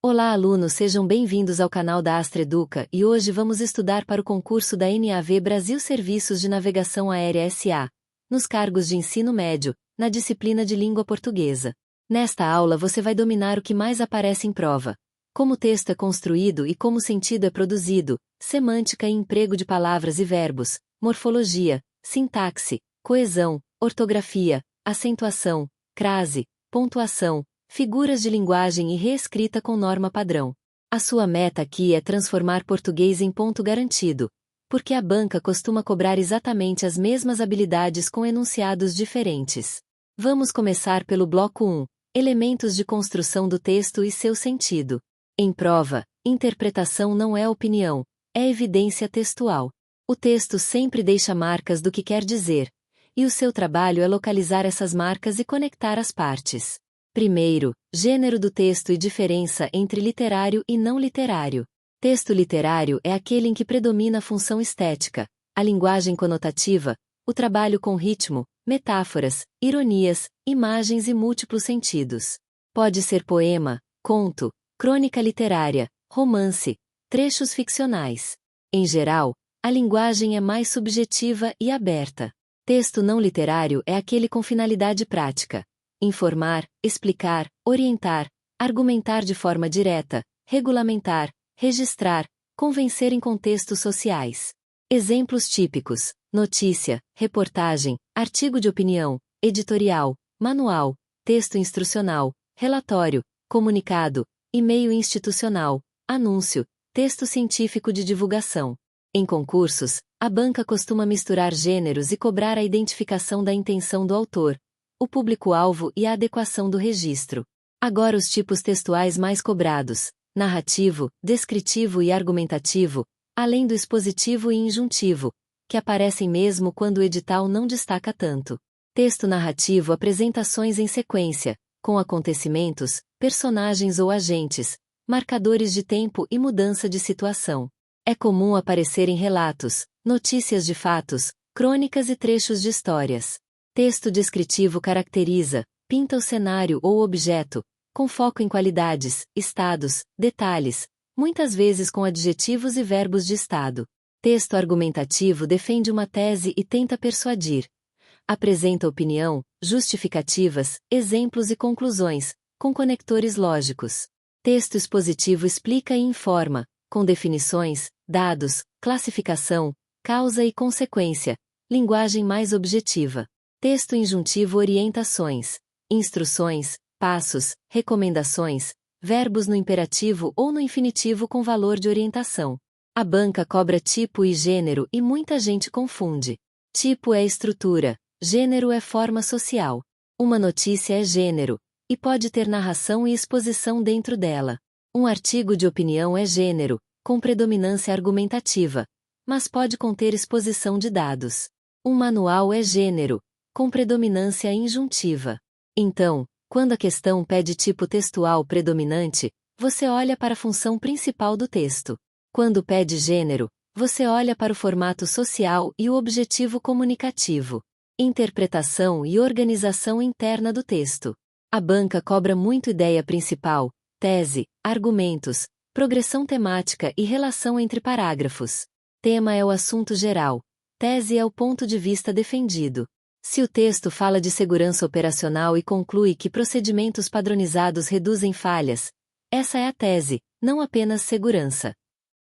Olá, alunos, sejam bem-vindos ao canal da Astra Educa e hoje vamos estudar para o concurso da NAV Brasil Serviços de Navegação Aérea S.A., nos cargos de ensino médio, na disciplina de língua portuguesa. Nesta aula você vai dominar o que mais aparece em prova: como o texto é construído e como o sentido é produzido, semântica e emprego de palavras e verbos, morfologia, sintaxe, coesão, ortografia, acentuação, crase, pontuação, figuras de linguagem e reescrita com norma padrão. A sua meta aqui é transformar português em ponto garantido, porque a banca costuma cobrar exatamente as mesmas habilidades com enunciados diferentes. Vamos começar pelo bloco 1, elementos de construção do texto e seu sentido. Em prova, interpretação não é opinião, é evidência textual. O texto sempre deixa marcas do que quer dizer, e o seu trabalho é localizar essas marcas e conectar as partes. Primeiro, gênero do texto e diferença entre literário e não literário. Texto literário é aquele em que predomina a função estética, a linguagem conotativa, o trabalho com ritmo, metáforas, ironias, imagens e múltiplos sentidos. Pode ser poema, conto, crônica literária, romance, trechos ficcionais. Em geral, a linguagem é mais subjetiva e aberta. Texto não literário é aquele com finalidade prática: informar, explicar, orientar, argumentar de forma direta, regulamentar, registrar, convencer em contextos sociais. Exemplos típicos: notícia, reportagem, artigo de opinião, editorial, manual, texto instrucional, relatório, comunicado, e-mail institucional, anúncio, texto científico de divulgação. Em concursos, a banca costuma misturar gêneros e cobrar a identificação da intenção do autor, o público-alvo e a adequação do registro. Agora os tipos textuais mais cobrados: narrativo, descritivo e argumentativo, além do expositivo e injuntivo, que aparecem mesmo quando o edital não destaca tanto. Texto narrativo: apresentações em sequência, com acontecimentos, personagens ou agentes, marcadores de tempo e mudança de situação. É comum aparecer em relatos, notícias de fatos, crônicas e trechos de histórias. Texto descritivo: caracteriza, pinta o cenário ou objeto, com foco em qualidades, estados, detalhes, muitas vezes com adjetivos e verbos de estado. Texto argumentativo: defende uma tese e tenta persuadir. Apresenta opinião, justificativas, exemplos e conclusões, com conectores lógicos. Texto expositivo: explica e informa, com definições, dados, classificação, causa e consequência, linguagem mais objetiva. Texto injuntivo: orientações, instruções, passos, recomendações, verbos no imperativo ou no infinitivo com valor de orientação. A banca cobra tipo e gênero e muita gente confunde. Tipo é estrutura, gênero é forma social. Uma notícia é gênero, e pode ter narração e exposição dentro dela. Um artigo de opinião é gênero, com predominância argumentativa, mas pode conter exposição de dados. Um manual é gênero, com predominância injuntiva. Então, quando a questão pede tipo textual predominante, você olha para a função principal do texto. Quando pede gênero, você olha para o formato social e o objetivo comunicativo. Interpretação e organização interna do texto. A banca cobra muito ideia principal, tese, argumentos, progressão temática e relação entre parágrafos. Tema é o assunto geral. Tese é o ponto de vista defendido. Se o texto fala de segurança operacional e conclui que procedimentos padronizados reduzem falhas, essa é a tese, não apenas segurança.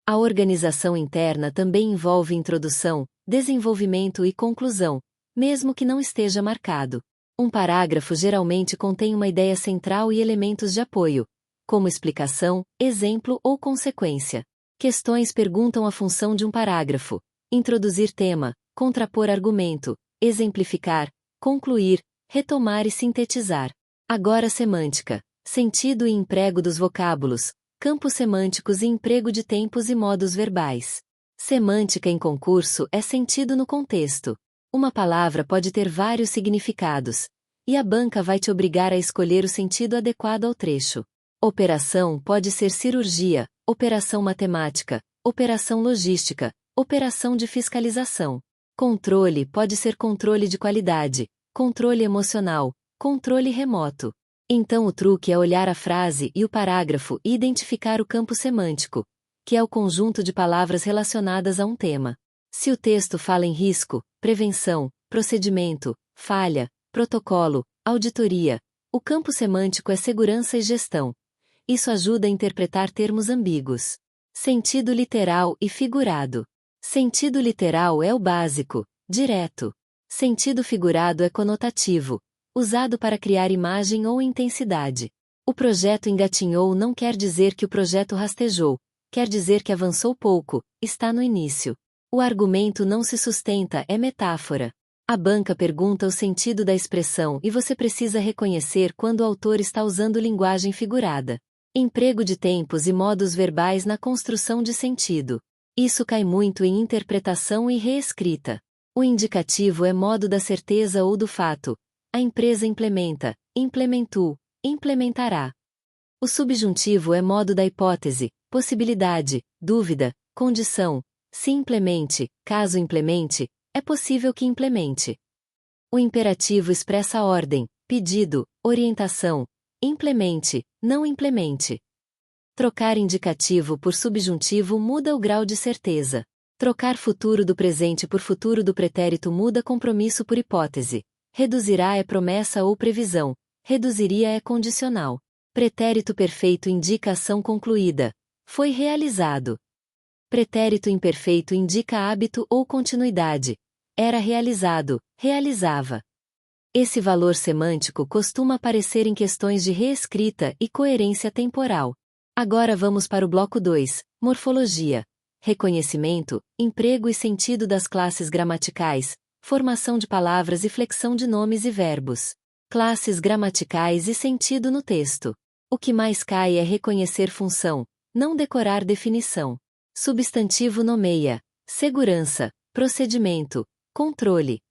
A organização interna também envolve introdução, desenvolvimento e conclusão, mesmo que não esteja marcado. Um parágrafo geralmente contém uma ideia central e elementos de apoio, como explicação, exemplo ou consequência. Questões perguntam a função de um parágrafo: introduzir tema, contrapor argumento, exemplificar, concluir, retomar e sintetizar. Agora semântica: sentido e emprego dos vocábulos, campos semânticos e emprego de tempos e modos verbais. Semântica em concurso é sentido no contexto. Uma palavra pode ter vários significados, e a banca vai te obrigar a escolher o sentido adequado ao trecho. Operação pode ser cirurgia, operação matemática, operação logística, operação de fiscalização. Controle pode ser controle de qualidade, controle emocional, controle remoto. Então o truque é olhar a frase e o parágrafo e identificar o campo semântico, que é o conjunto de palavras relacionadas a um tema. Se o texto fala em risco, prevenção, procedimento, falha, protocolo, auditoria, o campo semântico é segurança e gestão. Isso ajuda a interpretar termos ambíguos. Sentido literal e figurado. Sentido literal é o básico, direto. Sentido figurado é conotativo, usado para criar imagem ou intensidade. O projeto engatinhou não quer dizer que o projeto rastejou, quer dizer que avançou pouco, está no início. O argumento não se sustenta é metáfora. A banca pergunta o sentido da expressão e você precisa reconhecer quando o autor está usando linguagem figurada. Emprego de tempos e modos verbais na construção de sentido. Isso cai muito em interpretação e reescrita. O indicativo é modo da certeza ou do fato. A empresa implementa, implementou, implementará. O subjuntivo é modo da hipótese, possibilidade, dúvida, condição. Se implemente, caso implemente, é possível que implemente. O imperativo expressa a ordem, pedido, orientação. Implemente, não implemente. Trocar indicativo por subjuntivo muda o grau de certeza. Trocar futuro do presente por futuro do pretérito muda compromisso por hipótese. Reduzirá é promessa ou previsão. Reduziria é condicional. Pretérito perfeito indica ação concluída. Foi realizado. Pretérito imperfeito indica hábito ou continuidade. Era realizado, realizava. Esse valor semântico costuma aparecer em questões de reescrita e coerência temporal. Agora vamos para o bloco 2, morfologia. Reconhecimento, emprego e sentido das classes gramaticais, formação de palavras e flexão de nomes e verbos. Classes gramaticais e sentido no texto. O que mais cai é reconhecer função, não decorar definição. Substantivo nomeia, segurança, procedimento, controle.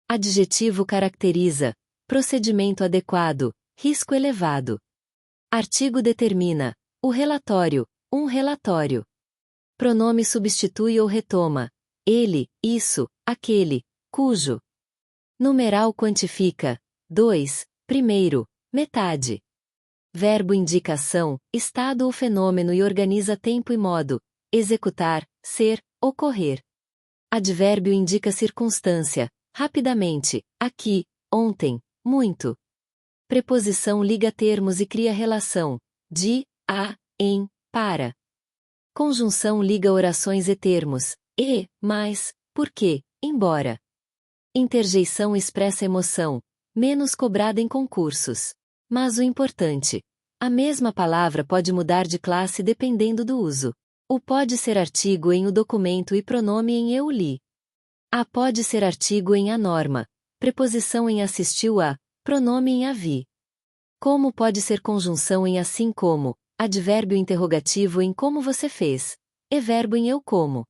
Adjetivo caracteriza, procedimento adequado, risco elevado. Artigo determina, o relatório, um relatório. Pronome substitui ou retoma, ele, isso, aquele, cujo. Numeral quantifica, 2, primeiro, metade. Verbo indica ação, estado ou fenômeno e organiza tempo e modo, executar, ser, ocorrer. Advérbio indica circunstância, rapidamente, aqui, ontem, muito. Preposição liga termos e cria relação, de, a, em, para. Conjunção liga orações e termos, e, mais, porque, embora. Interjeição expressa emoção, menos cobrada em concursos. Mas o importante, a mesma palavra pode mudar de classe dependendo do uso. O pode ser artigo em o documento e pronome em eu li. A pode ser artigo em a norma, preposição em assistiu a, pronome em a vi. Como pode ser conjunção em assim como, advérbio interrogativo em como você fez, e verbo em eu como.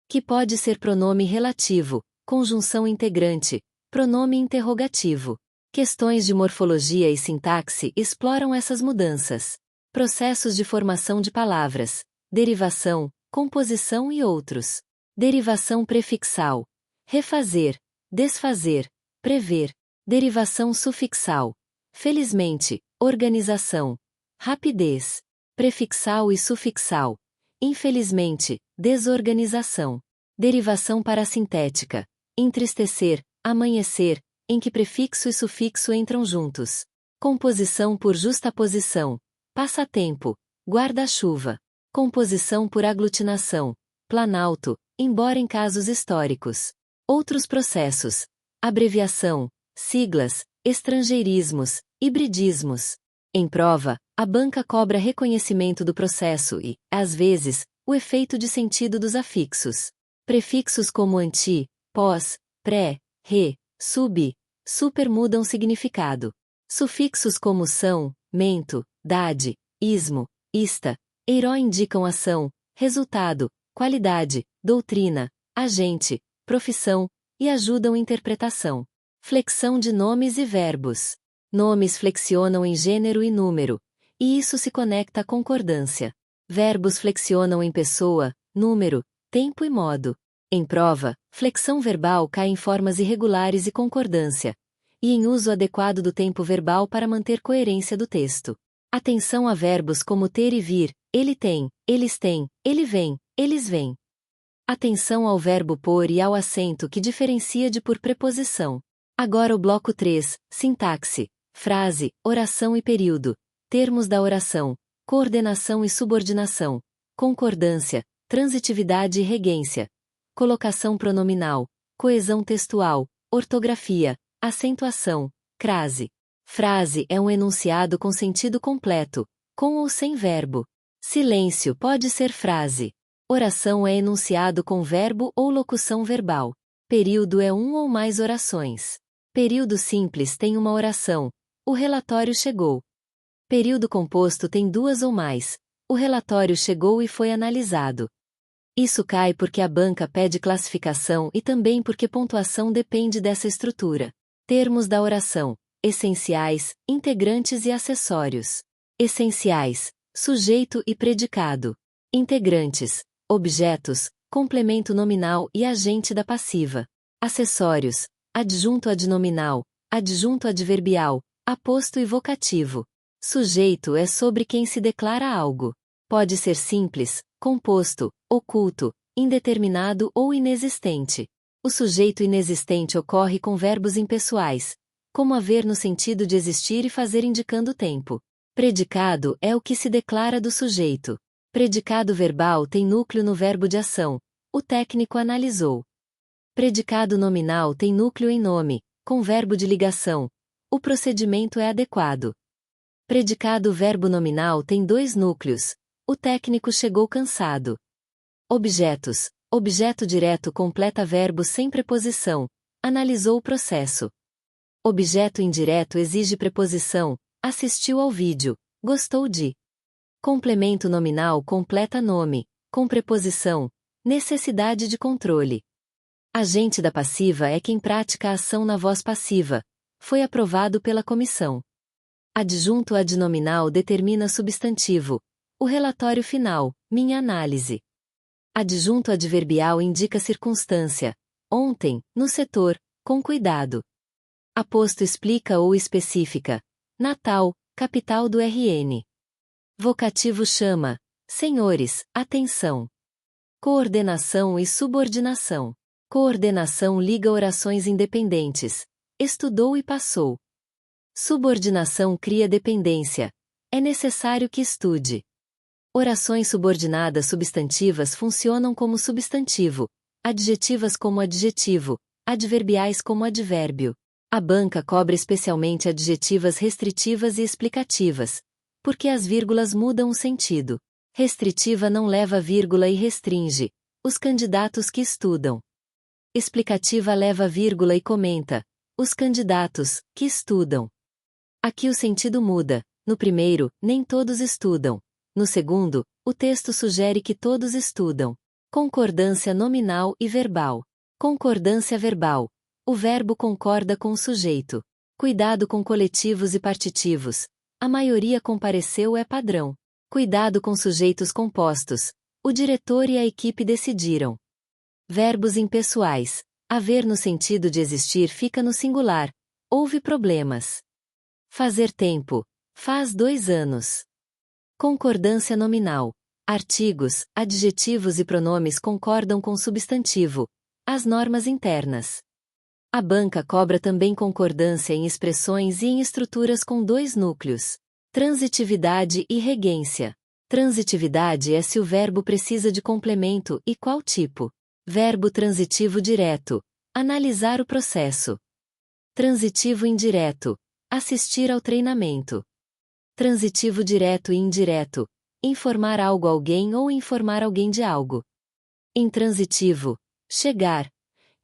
Que pode ser pronome relativo, conjunção integrante, pronome interrogativo. Questões de morfologia e sintaxe exploram essas mudanças. Processos de formação de palavras, derivação, composição e outros. Derivação prefixal. Refazer, desfazer, prever. Derivação sufixal. Felizmente, organização. Rapidez. Prefixal e sufixal. Infelizmente, desorganização. Derivação parasintética. Entristecer, amanhecer, em que prefixo e sufixo entram juntos. Composição por justaposição. Passatempo. Guarda-chuva. Composição por aglutinação. Planalto, embora em casos históricos. Outros processos. Abreviação. Siglas. Estrangeirismos. Hibridismos. Em prova, a banca cobra reconhecimento do processo e, às vezes, o efeito de sentido dos afixos. Prefixos como anti, pós, pré, re, sub, super mudam significado. Sufixos como são, mento, dade, ismo, ista, herói indicam ação, resultado, qualidade, doutrina, agente, profissão, e ajudam interpretação. Flexão de nomes e verbos. Nomes flexionam em gênero e número, e isso se conecta à concordância. Verbos flexionam em pessoa, número, tempo e modo. Em prova, flexão verbal cai em formas irregulares e concordância. e em uso adequado do tempo verbal para manter coerência do texto. Atenção a verbos como ter e vir, ele tem, eles têm, ele vem, eles vêm. Atenção ao verbo por e ao acento que diferencia de por preposição. Agora o bloco 3, sintaxe, frase, oração e período, termos da oração, coordenação e subordinação, concordância, transitividade e regência, colocação pronominal, coesão textual, ortografia, acentuação, crase. Frase é um enunciado com sentido completo, com ou sem verbo. Silêncio pode ser frase. Oração é enunciado com verbo ou locução verbal. Período é um ou mais orações. Período simples tem uma oração. O relatório chegou. Período composto tem duas ou mais. O relatório chegou e foi analisado. Isso cai porque a banca pede classificação e também porque pontuação depende dessa estrutura. Termos da oração: essenciais, integrantes e acessórios. Essenciais: sujeito e predicado. Integrantes: objetos, complemento nominal e agente da passiva. Acessórios: adjunto adnominal, adjunto adverbial, aposto e vocativo. Sujeito é sobre quem se declara algo. Pode ser simples, composto, oculto, indeterminado ou inexistente. O sujeito inexistente ocorre com verbos impessoais, como haver no sentido de existir e fazer indicando tempo. Predicado é o que se declara do sujeito. Predicado verbal tem núcleo no verbo de ação. O técnico analisou. Predicado nominal tem núcleo em nome, com verbo de ligação. O procedimento é adequado. Predicado verbo nominal tem dois núcleos. O técnico chegou cansado. Objetos. Objeto direto completa verbo sem preposição. Analisou o processo. Objeto indireto exige preposição. Assistiu ao vídeo. Gostou de. Complemento nominal completa nome, com preposição. Necessidade de controle. Agente da passiva é quem pratica a ação na voz passiva. Foi aprovado pela comissão. Adjunto adnominal determina substantivo. O relatório final, minha análise. Adjunto adverbial indica circunstância. Ontem, no setor, com cuidado. Aposto explica ou especifica. Natal, capital do RN. Vocativo chama. Senhores, atenção. Coordenação e subordinação. Coordenação liga orações independentes. Estudou e passou. Subordinação cria dependência. É necessário que estude. Orações subordinadas substantivas funcionam como substantivo, adjetivas como adjetivo, adverbiais como advérbio. A banca cobra especialmente adjetivas restritivas e explicativas, porque as vírgulas mudam o sentido. Restritiva não leva vírgula e restringe os candidatos que estudam. Explicativa leva vírgula e comenta os candidatos que estudam. Aqui o sentido muda. No primeiro, nem todos estudam. No segundo, o texto sugere que todos estudam. Concordância nominal e verbal. Concordância verbal. O verbo concorda com o sujeito. Cuidado com coletivos e partitivos. A maioria compareceu é padrão. Cuidado com sujeitos compostos. O diretor e a equipe decidiram. Verbos impessoais. Haver no sentido de existir fica no singular. Houve problemas. Fazer tempo. Faz 2 anos. Concordância nominal. Artigos, adjetivos e pronomes concordam com substantivo. As normas internas. A banca cobra também concordância em expressões e em estruturas com 2 núcleos. Transitividade e regência. Transitividade é se o verbo precisa de complemento e qual tipo. Verbo transitivo direto. Analisar o processo. Transitivo indireto. Assistir ao treinamento. Transitivo direto e indireto. Informar algo a alguém ou informar alguém de algo. Intransitivo. Chegar.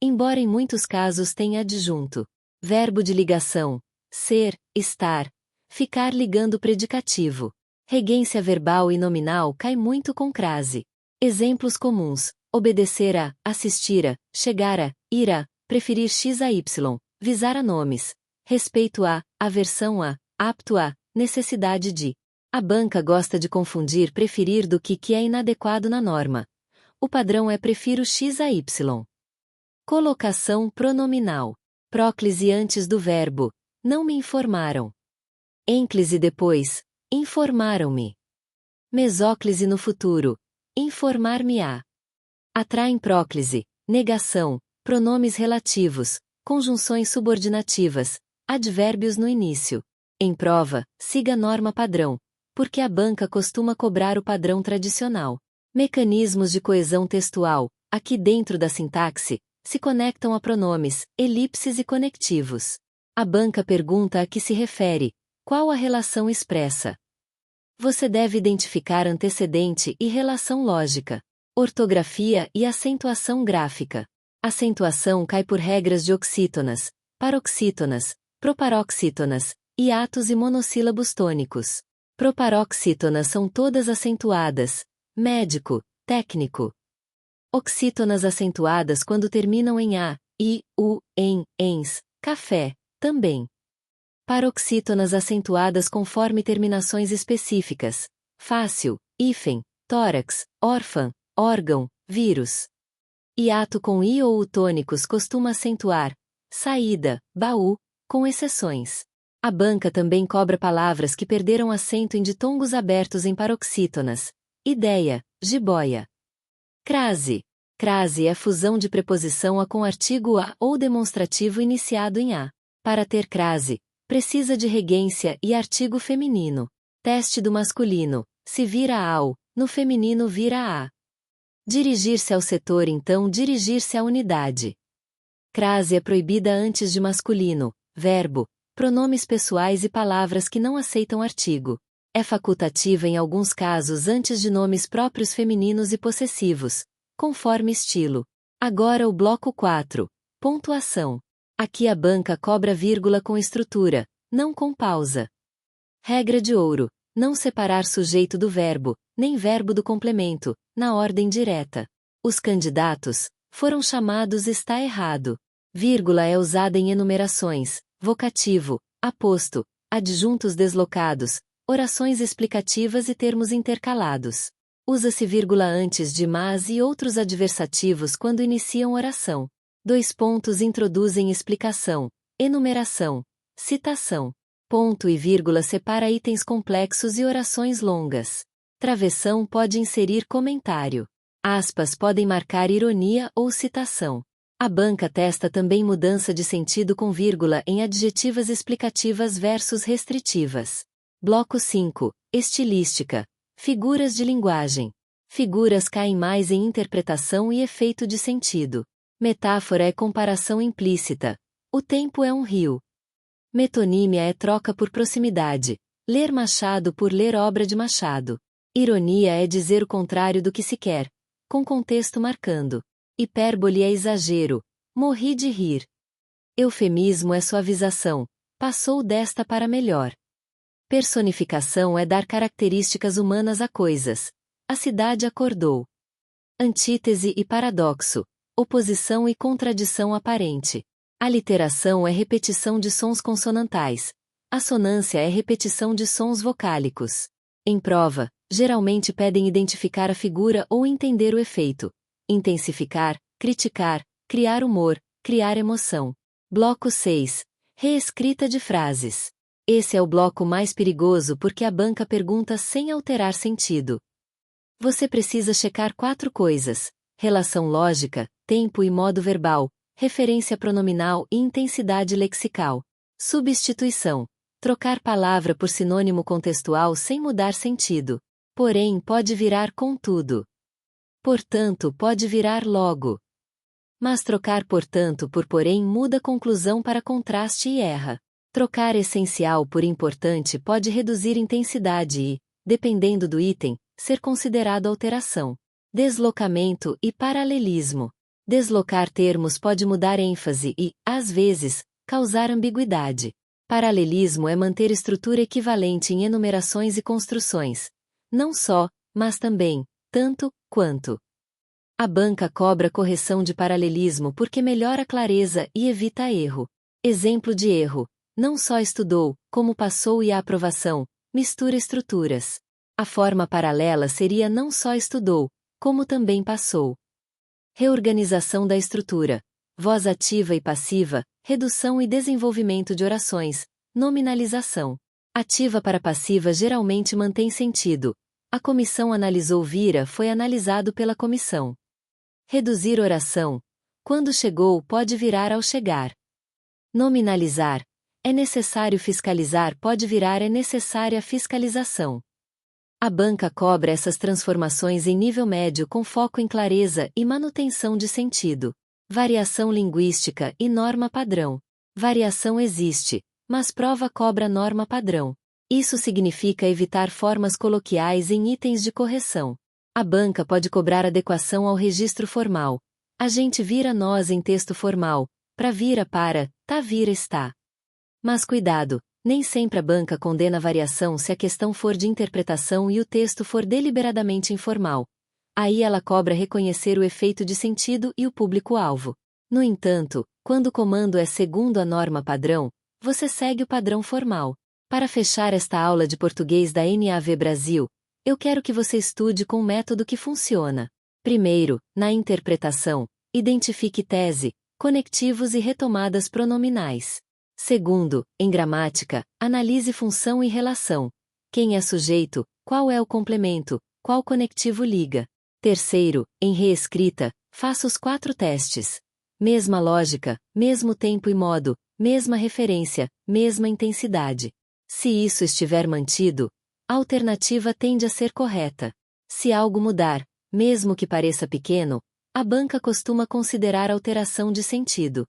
Embora em muitos casos tenha adjunto. Verbo de ligação. Ser, estar. Ficar ligando predicativo. Regência verbal e nominal cai muito com crase. Exemplos comuns. Obedecer a, assistir a, chegar a, ir a, preferir x a y, visar a nomes. Respeito a, aversão a, apto a, necessidade de. A banca gosta de confundir preferir do que é inadequado na norma. O padrão é prefiro x a y. Colocação pronominal. Próclise antes do verbo, não me informaram. Ênclise depois, informaram-me. Mesóclise no futuro, informar-me-á. Atraem próclise, negação, pronomes relativos, conjunções subordinativas, advérbios no início. Em prova, siga norma padrão, porque a banca costuma cobrar o padrão tradicional. Mecanismos de coesão textual, aqui dentro da sintaxe, se conectam a pronomes, elipses e conectivos. A banca pergunta a que se refere, qual a relação expressa. Você deve identificar antecedente e relação lógica, ortografia e acentuação gráfica. Acentuação cai por regras de oxítonas, paroxítonas, proparoxítonas, hiatos e monossílabos tônicos. Proparoxítonas são todas acentuadas, médico, técnico. Oxítonas acentuadas quando terminam em a, i, u, em, ens, café, também. Paroxítonas acentuadas conforme terminações específicas, fácil, hífen, tórax, órfã, órgão, vírus. Hiato com i ou u tônicos costuma acentuar, saída, baú, com exceções. A banca também cobra palavras que perderam acento em ditongos abertos em paroxítonas. Ideia, jiboia. Crase. Crase é fusão de preposição a com artigo a ou demonstrativo iniciado em a. Para ter crase, precisa de regência e artigo feminino. Teste do masculino, se vira ao, no feminino vira a. Dirigir-se ao setor então dirigir-se à unidade. Crase é proibida antes de masculino, verbo, pronomes pessoais e palavras que não aceitam artigo. É facultativa em alguns casos antes de nomes próprios femininos e possessivos, conforme estilo. Agora o bloco 4. Pontuação. Aqui a banca cobra vírgula com estrutura, não com pausa. Regra de ouro: não separar sujeito do verbo, nem verbo do complemento, na ordem direta. Os candidatos foram chamados está errado. Vírgula é usada em enumerações, vocativo, aposto, adjuntos deslocados, orações explicativas e termos intercalados. Usa-se vírgula antes de mas e outros adversativos quando iniciam oração. Dois pontos introduzem explicação, enumeração, citação. Ponto e vírgula separa itens complexos e orações longas. Travessão pode inserir comentário. Aspas podem marcar ironia ou citação. A banca testa também mudança de sentido com vírgula em adjetivas explicativas versus restritivas. Bloco 5. Estilística. Figuras de linguagem. Figuras caem mais em interpretação e efeito de sentido. Metáfora é comparação implícita. O tempo é um rio. Metonímia é troca por proximidade. Ler Machado por ler obra de Machado. Ironia é dizer o contrário do que se quer, com contexto marcando. Hipérbole é exagero. Morri de rir. Eufemismo é suavização. Passou desta para melhor. Personificação é dar características humanas a coisas. A cidade acordou. Antítese e paradoxo. Oposição e contradição aparente. Aliteração é repetição de sons consonantais. Assonância é repetição de sons vocálicos. Em prova, geralmente pedem identificar a figura ou entender o efeito. Intensificar, criticar, criar humor, criar emoção. Bloco 6. Reescrita de frases. Esse é o bloco mais perigoso porque a banca pergunta sem alterar sentido. Você precisa checar 4 coisas: relação lógica, tempo e modo verbal, referência pronominal e intensidade lexical. Substituição. Trocar palavra por sinônimo contextual sem mudar sentido. Porém pode virar contudo. Portanto pode virar logo. Mas trocar portanto por porém muda conclusão para contraste e erra. Trocar essencial por importante pode reduzir intensidade e, dependendo do item, ser considerado alteração. Deslocamento e paralelismo. Deslocar termos pode mudar ênfase e, às vezes, causar ambiguidade. Paralelismo é manter estrutura equivalente em enumerações e construções. Não só, mas também, tanto, quanto. A banca cobra correção de paralelismo porque melhora a clareza e evita erro. Exemplo de erro: não só estudou, como passou e a aprovação, mistura estruturas. A forma paralela seria não só estudou, como também passou. Reorganização da estrutura. Voz ativa e passiva, redução e desenvolvimento de orações, nominalização. Ativa para passiva geralmente mantém sentido. A comissão analisou vira foi analisado pela comissão. Reduzir oração. Quando chegou pode virar ao chegar. Nominalizar. É necessário fiscalizar pode virar é necessária fiscalização. A banca cobra essas transformações em nível médio com foco em clareza e manutenção de sentido. Variação linguística e norma padrão. Variação existe, mas prova cobra norma padrão. Isso significa evitar formas coloquiais em itens de correção. A banca pode cobrar adequação ao registro formal. A gente vira nós em texto formal, pra vira para, tá vira está. Mas cuidado, nem sempre a banca condena a variação se a questão for de interpretação e o texto for deliberadamente informal. Aí ela cobra reconhecer o efeito de sentido e o público-alvo. No entanto, quando o comando é segundo a norma padrão, você segue o padrão formal. Para fechar esta aula de português da NAV Brasil, eu quero que você estude com um método que funciona. Primeiro, na interpretação, identifique tese, conectivos e retomadas pronominais. Segundo, em gramática, analise função e relação. Quem é sujeito, qual é o complemento, qual conectivo liga. Terceiro, em reescrita, faça os 4 testes. Mesma lógica, mesmo tempo e modo, mesma referência, mesma intensidade. Se isso estiver mantido, a alternativa tende a ser correta. Se algo mudar, mesmo que pareça pequeno, a banca costuma considerar alteração de sentido.